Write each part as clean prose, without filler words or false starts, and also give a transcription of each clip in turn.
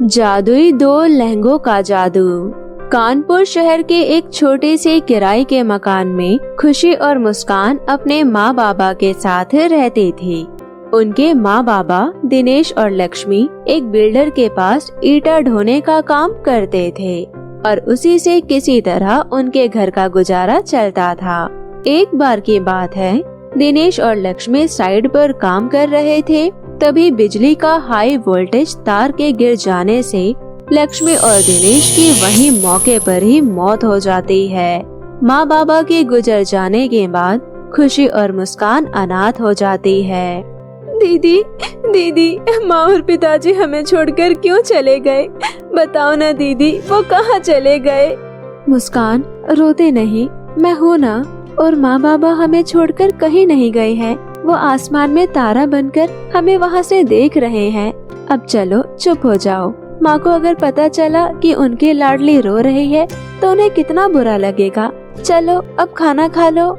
जादुई 2 लहंगों का जादू। कानपुर शहर के एक छोटे से किराए के मकान में खुशी और मुस्कान अपने माँ बाबा के साथ रहते थे। उनके माँ बाबा दिनेश और लक्ष्मी एक बिल्डर के पास ईंटा ढोने का काम करते थे और उसी से किसी तरह उनके घर का गुजारा चलता था। एक बार की बात है, दिनेश और लक्ष्मी साइड पर काम कर रहे थे, तभी बिजली का हाई वोल्टेज तार के गिर जाने से लक्ष्मी और दिनेश की वहीं मौके पर ही मौत हो जाती है। माँ बाबा के गुजर जाने के बाद खुशी और मुस्कान अनाथ हो जाती है। दीदी, दीदी, माँ और पिताजी हमें छोड़कर क्यों चले गए? बताओ ना दीदी, वो कहाँ चले गए? मुस्कान, रोते नहीं, मैं हूँ ना, और माँ बाबा हमें छोड़कर कहीं नहीं गए हैं। वो आसमान में तारा बनकर हमें वहाँ से देख रहे हैं। अब चलो चुप हो जाओ। माँ को अगर पता चला कि उनकी लाडली रो रही है तो उन्हें कितना बुरा लगेगा। चलो अब खाना खा लो।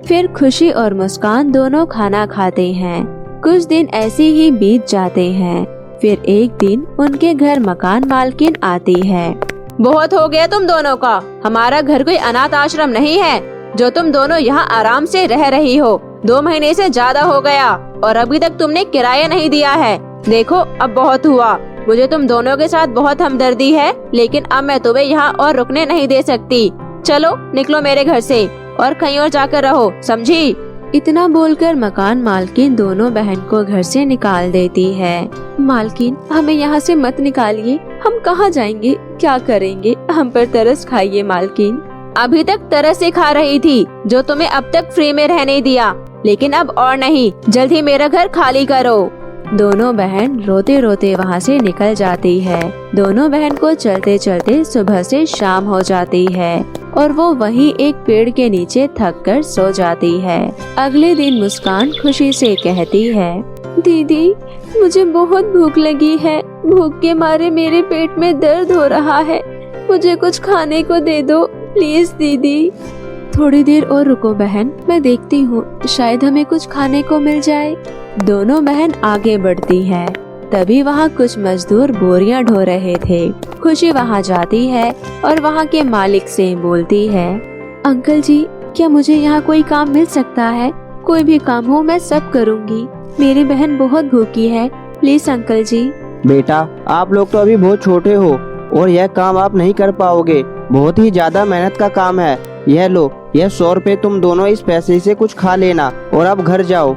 फिर खुशी और मुस्कान दोनों खाना खाते हैं। कुछ दिन ऐसे ही बीत जाते हैं। फिर एक दिन उनके घर मकान मालकिन आती है। बहुत हो गया तुम दोनों का। हमारा घर कोई अनाथ आश्रम नहीं है जो तुम दोनों यहाँ आराम से रह रही हो। 2 महीने से ज्यादा हो गया और अभी तक तुमने किराया नहीं दिया है। देखो अब बहुत हुआ। मुझे तुम दोनों के साथ बहुत हमदर्दी है, लेकिन अब मैं तुम्हें यहाँ और रुकने नहीं दे सकती। चलो निकलो मेरे घर से और कहीं और जाकर रहो, समझी? इतना बोलकर मकान मालकिन दोनों बहन को घर से निकाल देती है। मालकिन, हमें यहाँ से मत निकालिए। हम कहाँ जाएंगे, क्या करेंगे? हम पर तरस खाइए मालकिन। अभी तक तरस से खा रही थी जो तुम्हें अब तक फ्री में रहने दिया, लेकिन अब और नहीं। जल्द ही मेरा घर खाली करो। दोनों बहन रोते रोते वहाँ से निकल जाती है। दोनों बहन को चलते चलते सुबह से शाम हो जाती है और वो वहीं एक पेड़ के नीचे थक कर सो जाती है। अगले दिन मुस्कान खुशी से कहती है, दीदी, मुझे बहुत भूख लगी है। भूख के मारे मेरे पेट में दर्द हो रहा है। मुझे कुछ खाने को दे दो प्लीज दीदी। थोड़ी देर और रुको बहन, मैं देखती हूँ, शायद हमें कुछ खाने को मिल जाए। दोनों बहन आगे बढ़ती हैं। तभी वहाँ कुछ मजदूर बोरियां ढो रहे थे। खुशी वहाँ जाती है और वहाँ के मालिक से बोलती है, अंकल जी, क्या मुझे यहाँ कोई काम मिल सकता है? कोई भी काम हो मैं सब करूँगी। मेरी बहन बहुत भूखी है, प्लीज अंकल जी। बेटा, आप लोग तो अभी बहुत छोटे हो और यह काम आप नहीं कर पाओगे। बहुत ही ज्यादा मेहनत का काम है। यह लो, यह 100 रुपए, तुम दोनों इस पैसे से कुछ खा लेना और अब घर जाओ।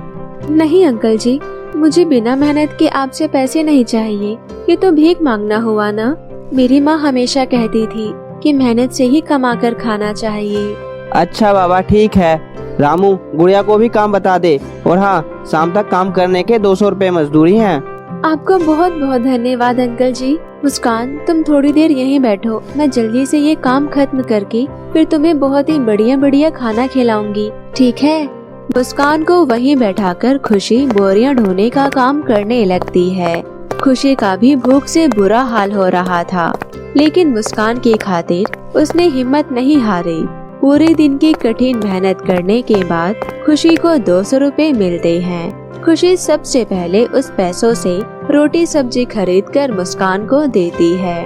नहीं अंकल जी, मुझे बिना मेहनत के आपसे पैसे नहीं चाहिए। ये तो भीख मांगना हुआ ना। मेरी माँ हमेशा कहती थी कि मेहनत से ही कमा कर खाना चाहिए। अच्छा बाबा, ठीक है। रामू, गुड़िया को भी काम बता दे। और हाँ, शाम तक काम करने के 200 रुपए मजदूरी हैं। आपको बहुत बहुत धन्यवाद अंकल जी। मुस्कान, तुम थोड़ी देर यहीं बैठो, मैं जल्दी से ये काम खत्म करके फिर तुम्हें बहुत ही बढ़िया बढ़िया खाना खिलाऊंगी, ठीक है? मुस्कान को वहीं बैठाकर खुशी बोरियां ढोने का काम करने लगती है। खुशी का भी भूख से बुरा हाल हो रहा था, लेकिन मुस्कान की खातिर उसने हिम्मत नहीं हारी। पूरे दिन की कठिन मेहनत करने के बाद खुशी को 200 रुपए मिलते हैं। खुशी सबसे पहले उस पैसों से रोटी सब्जी खरीदकर मुस्कान को देती है।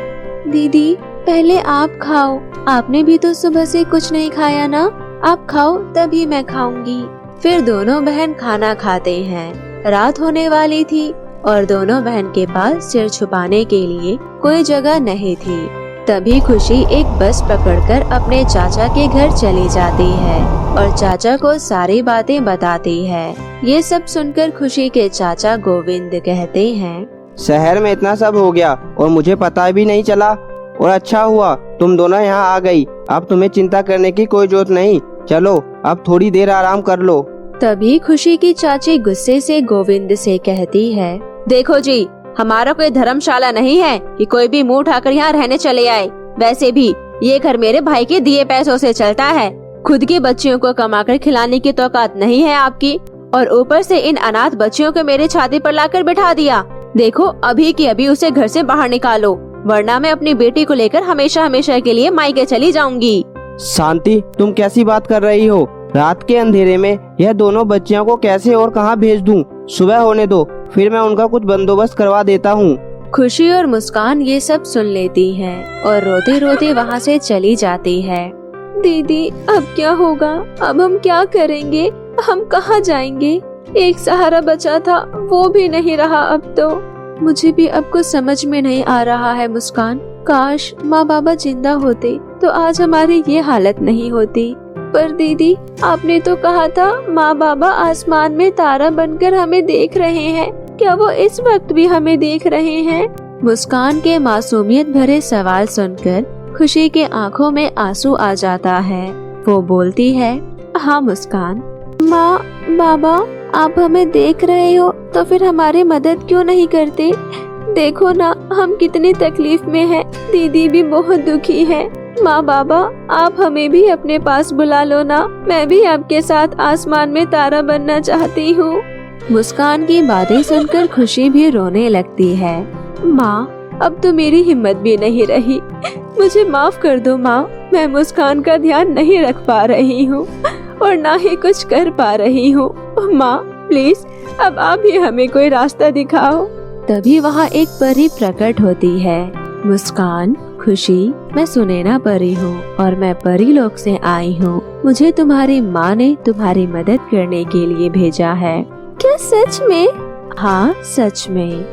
दीदी, पहले आप खाओ। आपने भी तो सुबह से कुछ नहीं खाया ना। आप खाओ तभी मैं खाऊंगी। फिर दोनों बहन खाना खाते हैं। रात होने वाली थी और दोनों बहन के पास सिर छुपाने के लिए कोई जगह नहीं थी। तभी खुशी एक बस पकड़कर अपने चाचा के घर चली जाती है और चाचा को सारी बातें बताती है। ये सब सुनकर खुशी के चाचा गोविंद कहते हैं, शहर में इतना सब हो गया और मुझे पता भी नहीं चला। और अच्छा हुआ तुम दोनों यहाँ आ गई। अब तुम्हें चिंता करने की कोई जरूरत नहीं। चलो अब थोड़ी देर आराम कर लो। तभी खुशी की चाची गुस्से से गोविंद से कहती है, देखो जी, हमारा कोई धर्मशाला नहीं है कि कोई भी मुंह उठाकर यहाँ रहने चले आए। वैसे भी ये घर मेरे भाई के दिए पैसों से चलता है। खुद की बच्चियों को कमाकर खिलाने की औकात नहीं है आपकी, और ऊपर से इन अनाथ बच्चियों को मेरे छाती पर लाकर बिठा दिया। देखो अभी की अभी उसे घर से बाहर निकालो, वरना मैं अपनी बेटी को लेकर हमेशा हमेशा के लिए मायके चली जाऊंगी। शांति, तुम कैसी बात कर रही हो? रात के अंधेरे में यह दोनों बच्चियों को कैसे और कहां भेज दूं? सुबह होने दो, फिर मैं उनका कुछ बंदोबस्त करवा देता हूँ। खुशी और मुस्कान ये सब सुन लेती हैं और रोते रोते वहाँ से चली जाती है। दीदी अब क्या होगा? अब हम क्या करेंगे? हम कहाँ जाएंगे? एक सहारा बचा था, वो भी नहीं रहा अब तो। मुझे भी अब कुछ समझ में नहीं आ रहा है मुस्कान। काश माँ बाबा जिंदा होते तो आज हमारी ये हालत नहीं होती। पर दीदी आपने तो कहा था माँ बाबा आसमान में तारा बनकर हमें देख रहे हैं। क्या वो इस वक्त भी हमें देख रहे हैं? मुस्कान के मासूमियत भरे सवाल सुनकर खुशी के आंखों में आंसू आ जाता है। वो बोलती है, हाँ मुस्कान। माँ बाबा आप हमें देख रहे हो तो फिर हमारी मदद क्यों नहीं करते? देखो ना हम कितनी तकलीफ में हैं। दीदी भी बहुत दुखी है। माँ बाबा आप हमें भी अपने पास बुला लो ना। मैं भी आपके साथ आसमान में तारा बनना चाहती हूँ। मुस्कान की बातें सुनकर खुशी भी रोने लगती है। माँ अब तो मेरी हिम्मत भी नहीं रही। मुझे माफ कर दो माँ। मैं मुस्कान का ध्यान नहीं रख पा रही हूँ और ना ही कुछ कर पा रही हूँ। माँ प्लीज अब आप ही हमें कोई रास्ता दिखाओ। तभी वहाँ एक परी प्रकट होती है। मुस्कान, खुशी, मैं सुनैना परी हूँ और मैं परी लोक से आई हूँ। मुझे तुम्हारी माँ ने तुम्हारी मदद करने के लिए भेजा है। क्या सच में? हाँ सच में।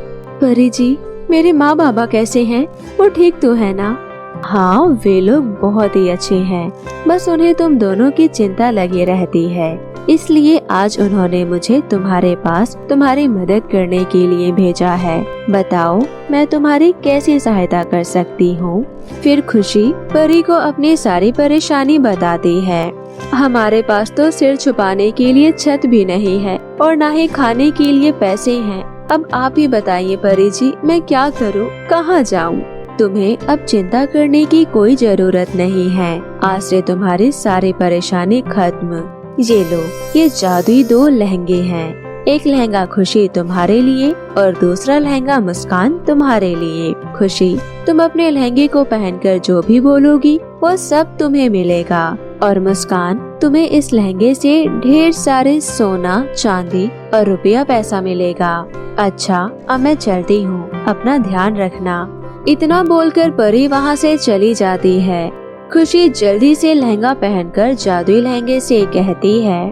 परी जी मेरे माँ बाबा कैसे हैं? वो ठीक तो है ना? हाँ वे लोग बहुत ही अच्छे हैं। बस उन्हें तुम दोनों की चिंता लगी रहती है, इसलिए आज उन्होंने मुझे तुम्हारे पास तुम्हारी मदद करने के लिए भेजा है। बताओ मैं तुम्हारी कैसी सहायता कर सकती हूँ? फिर खुशी परी को अपनी सारी परेशानी बताती है। हमारे पास तो सिर छुपाने के लिए छत भी नहीं है और ना ही खाने के लिए पैसे हैं। अब आप ही बताइए परी जी, मैं क्या करूँ? कहाँ जाऊँ? तुम्हें अब चिंता करने की कोई जरूरत नहीं है। आज से तुम्हारी सारी परेशानी खत्म। ये लो, ये जादुई 2 लहंगे हैं। एक लहंगा खुशी तुम्हारे लिए और दूसरा लहंगा मुस्कान तुम्हारे लिए। खुशी तुम अपने लहंगे को पहनकर जो भी बोलोगी वो सब तुम्हें मिलेगा और मुस्कान तुम्हें इस लहंगे से ढेर सारे सोना, चांदी और रुपया पैसा मिलेगा। अच्छा अब मैं चलती हूँ, अपना ध्यान रखना। इतना बोलकर परी वहाँ से चली जाती है। खुशी जल्दी से लहंगा पहनकर जादुई लहंगे से कहती है,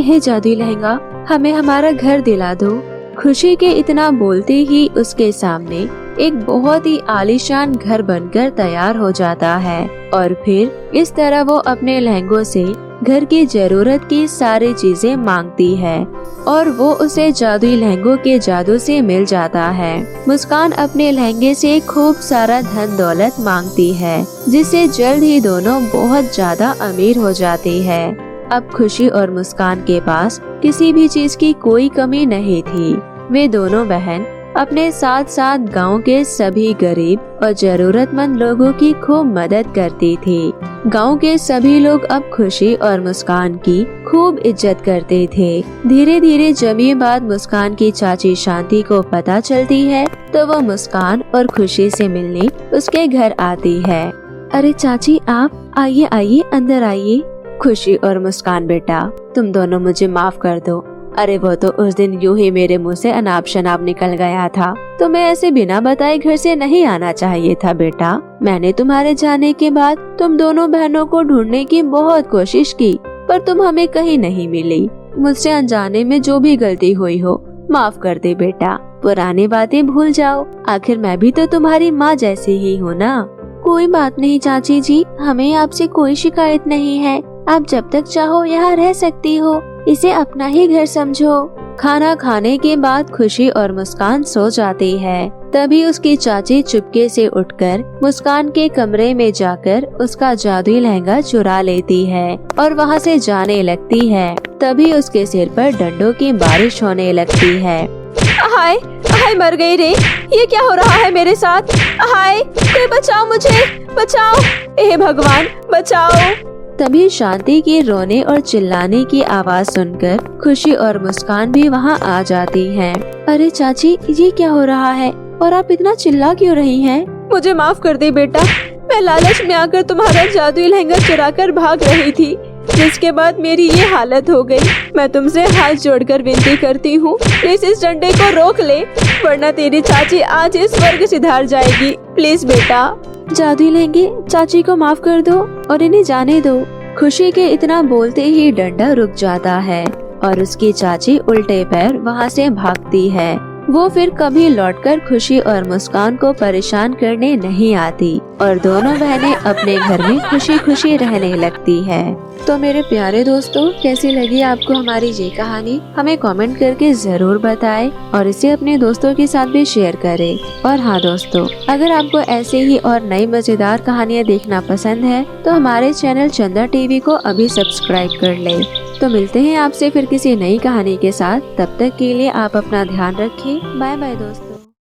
यह जादुई लहंगा हमें हमारा घर दिला दो। खुशी के इतना बोलते ही उसके सामने एक बहुत ही आलीशान घर बनकर तैयार हो जाता है और फिर इस तरह वो अपने लहंगों से घर की जरूरत की सारी चीजें मांगती है और वो उसे जादुई लहंगों के जादू से मिल जाता है। मुस्कान अपने लहंगे से खूब सारा धन दौलत मांगती है, जिससे जल्द ही दोनों बहुत ज्यादा अमीर हो जाती है। अब खुशी और मुस्कान के पास किसी भी चीज की कोई कमी नहीं थी। वे दोनों बहन अपने साथ साथ गांव के सभी गरीब और जरूरतमंद लोगों की खूब मदद करती थी। गांव के सभी लोग अब खुशी और मुस्कान की खूब इज्जत करते थे। धीरे धीरे जब ये बात मुस्कान की चाची शांति को पता चलती है तो वो मुस्कान और खुशी से मिलने उसके घर आती है। अरे चाची आप आइए आइए अंदर आइए। खुशी और मुस्कान बेटा तुम दोनों मुझे माफ कर दो। अरे वो तो उस दिन यूं ही मेरे मुंह से अनाप शनाप निकल गया था। तुम्हें ऐसे बिना बताए घर से नहीं आना चाहिए था बेटा। मैंने तुम्हारे जाने के बाद तुम दोनों बहनों को ढूंढने की बहुत कोशिश की पर तुम हमें कहीं नहीं मिली। मुझसे अनजाने में जो भी गलती हुई हो माफ कर दे बेटा। पुरानी बातें भूल जाओ, आखिर मैं भी तो तुम्हारी माँ जैसी ही हूँ ना। कोई बात नहीं चाची जी, हमें आपसे कोई शिकायत नहीं है। आप जब तक चाहो यहाँ रह सकती हो, इसे अपना ही घर समझो। खाना खाने के बाद खुशी और मुस्कान सो जाती है। तभी उसकी चाची चुपके से उठकर मुस्कान के कमरे में जाकर उसका जादुई लहंगा चुरा लेती है और वहाँ से जाने लगती है। तभी उसके सिर पर डंडों की बारिश होने लगती है। हाय हाय मर गई रे, ये क्या हो रहा है मेरे साथ? हाय कोई बचाओ मुझे, बचाओ, हे भगवान बचाओ। तभी शांति के रोने और चिल्लाने की आवाज सुनकर खुशी और मुस्कान भी वहाँ आ जाती हैं। अरे चाची ये क्या हो रहा है और आप इतना चिल्ला क्यों रही हैं? मुझे माफ कर दे बेटा, मैं लालच में आकर तुम्हारा जादुई लहंगा चुरा कर भाग रही थी। जिसके बाद मेरी ये हालत हो गई। मैं तुमसे हाथ जोड़कर विनती करती हूँ, प्लीज इस डंडे को रोक ले, वरना तेरी चाची आज इस स्वर्ग सिधार जाएगी। प्लीज बेटा। जादुई लहंगे, चाची को माफ कर दो और इन्हें जाने दो। खुशी के इतना बोलते ही डंडा रुक जाता है और उसकी चाची उल्टे पैर वहाँ से भागती है। वो फिर कभी लौटकर खुशी और मुस्कान को परेशान करने नहीं आती और दोनों बहनें अपने घर में खुशी खुशी रहने लगती है। तो मेरे प्यारे दोस्तों, कैसी लगी आपको हमारी ये कहानी? हमें कमेंट करके जरूर बताएं और इसे अपने दोस्तों के साथ भी शेयर करें। और हाँ दोस्तों, अगर आपको ऐसे ही और नई मजेदार कहानियाँ देखना पसंद है तो हमारे चैनल चंदा टीवी को अभी सब्सक्राइब कर लें। तो मिलते हैं आपसे फिर किसी नई कहानी के साथ। तब तक के लिए आप अपना ध्यान रखें। बाय बाय दोस्तों।